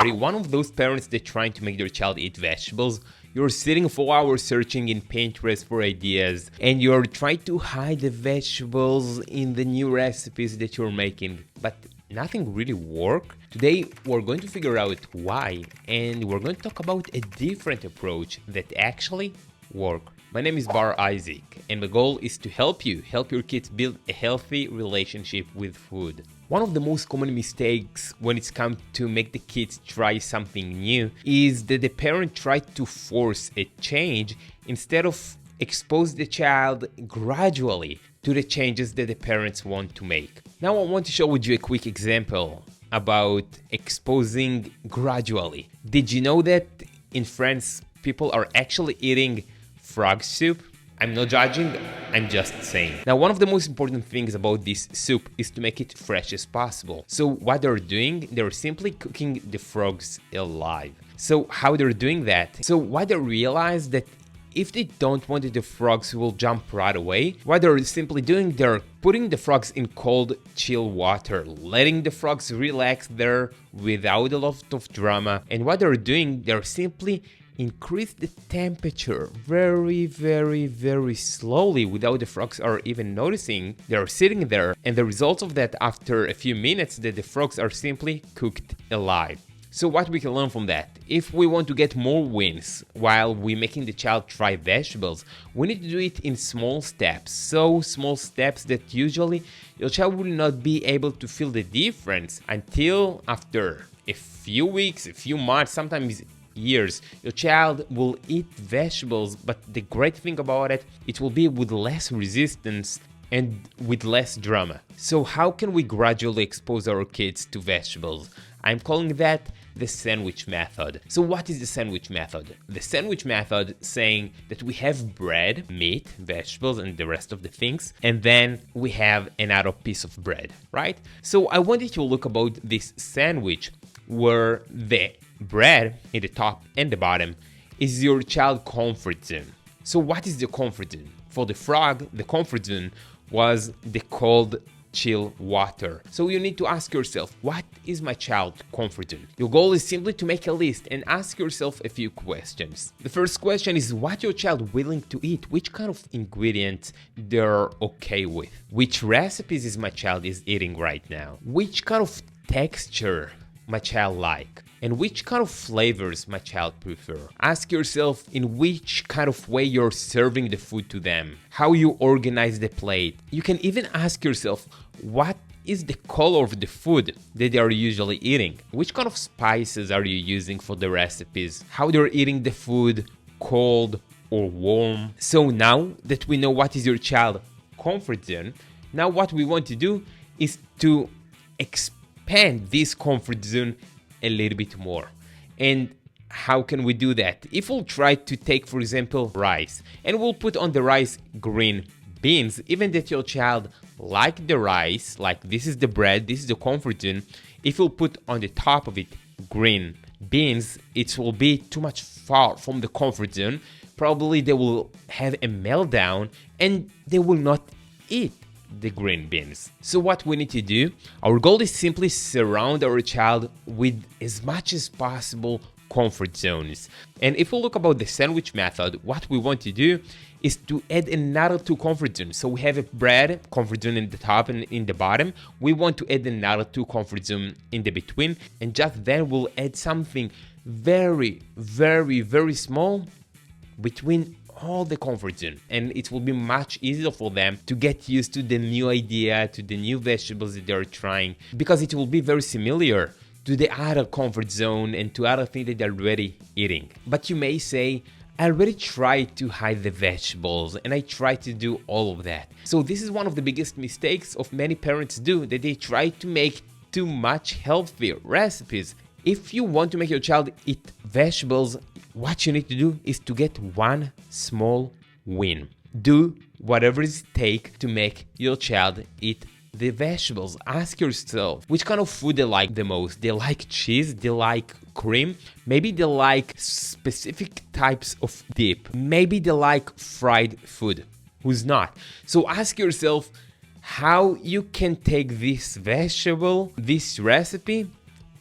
Are you one of those parents that trying to make their child eat vegetables? You're sitting for hours searching in Pinterest for ideas, and you're trying to hide the vegetables in the new recipes that you're making, but nothing really works? Today, we're going to figure out why, and we're going to talk about a different approach that actually works. My name is Bar Isaac, and the goal is to help your kids build a healthy relationship with food. One of the most common mistakes when it's come to make the kids try something new is that the parent tries to force a change instead of expose the child gradually to the changes that the parents want to make. Now I want to show you a quick example about exposing gradually. Did you know that in France people are actually eating frog soup? I'm not judging, I'm just saying. Now, one of the most important things about this soup is to make it fresh as possible. So what they're doing, they're simply cooking the frogs alive. So how they're doing that? So what they realize that if they don't want it, the frogs will jump right away. What they're simply doing, they're putting the frogs in cold, chill water, letting the frogs relax there without a lot of drama. And what they're doing, they're simply increase the temperature very slowly without the frogs are even noticing. They're sitting there, and the result of that, after a few minutes, that the frogs are simply cooked alive. So what we can learn from that? If we want to get more wins while we're making the child try vegetables, we need to do it in small steps. So small steps that usually your child will not be able to feel the difference until after a few weeks, a few months, sometimes years. Your child will eat vegetables, but the great thing about it, it will be with less resistance and with less drama. So how can we gradually expose our kids to vegetables? I'm calling that the sandwich method. So what is the sandwich method? The sandwich method saying that we have bread, meat, vegetables, and the rest of the things, and then we have another piece of bread, right? So I wanted to look about this sandwich where the bread in the top and the bottom is your child comfort zone. So what is the comfort zone? For the frog, the comfort zone was the cold, chill water. So you need to ask yourself, what is my child comfort zone? Your goal is simply to make a list and ask yourself a few questions. The first question is what your child willing to eat, which kind of ingredients they're okay with, which recipes is my child is eating right now, which kind of texture my child like, and which kind of flavors my child prefer. Ask yourself in which kind of way you're serving the food to them, how you organize the plate. You can even ask yourself what is the color of the food that they are usually eating, which kind of spices are you using for the recipes, how they're eating the food, cold or warm. So now that we know what is your child comfort zone, now what we want to do is to expand this comfort zone a little bit more. And how can we do that? If we'll try to take, for example, rice, and we'll put on the rice green beans, even that your child like the rice, like this is the bread, this is the comfort zone, if we'll put on the top of it green beans, it will be too much far from the comfort zone. Probably they will have a meltdown and they will not eat the green beans. So what we need to do, our goal is simply surround our child with as much as possible comfort zones. And if we look about the sandwich method, what we want to do is to add another two comfort zones. So we have a bread comfort zone in the top and in the bottom. We want to add another two comfort zone in the between, and just then we'll add something very small between all the comfort zone, and it will be much easier for them to get used to the new idea, to the new vegetables that they're trying, because it will be very similar to the other comfort zone and to other things that they're already eating. But you may say, I already tried to hide the vegetables and I tried to do all of that. So this is one of the biggest mistakes of many parents do, that they try to make too much healthier recipes. If you want to make your child eat vegetables, what you need to do is to get one small win. Do whatever it takes to make your child eat the vegetables. Ask yourself which kind of food they like the most. They like cheese, they like cream, maybe they like specific types of dip, maybe they like fried food. Who's not? So ask yourself how you can take this vegetable, this recipe,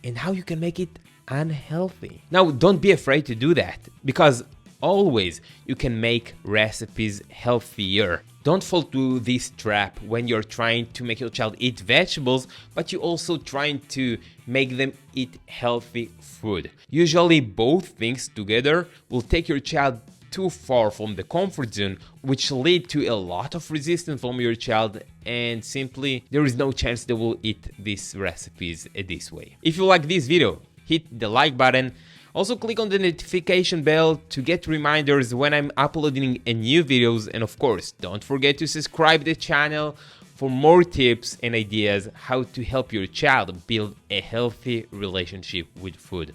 and how you can make it unhealthy. Now, don't be afraid to do that, because always you can make recipes healthier. Don't fall to this trap when you're trying to make your child eat vegetables, but you're also trying to make them eat healthy food. Usually both things together will take your child too far from the comfort zone, which lead to a lot of resistance from your child, and simply there is no chance they will eat these recipes this way. If you like this video, hit the like button. Also click on the notification bell to get reminders when I'm uploading new videos, and of course don't forget to subscribe the channel for more tips and ideas how to help your child build a healthy relationship with food.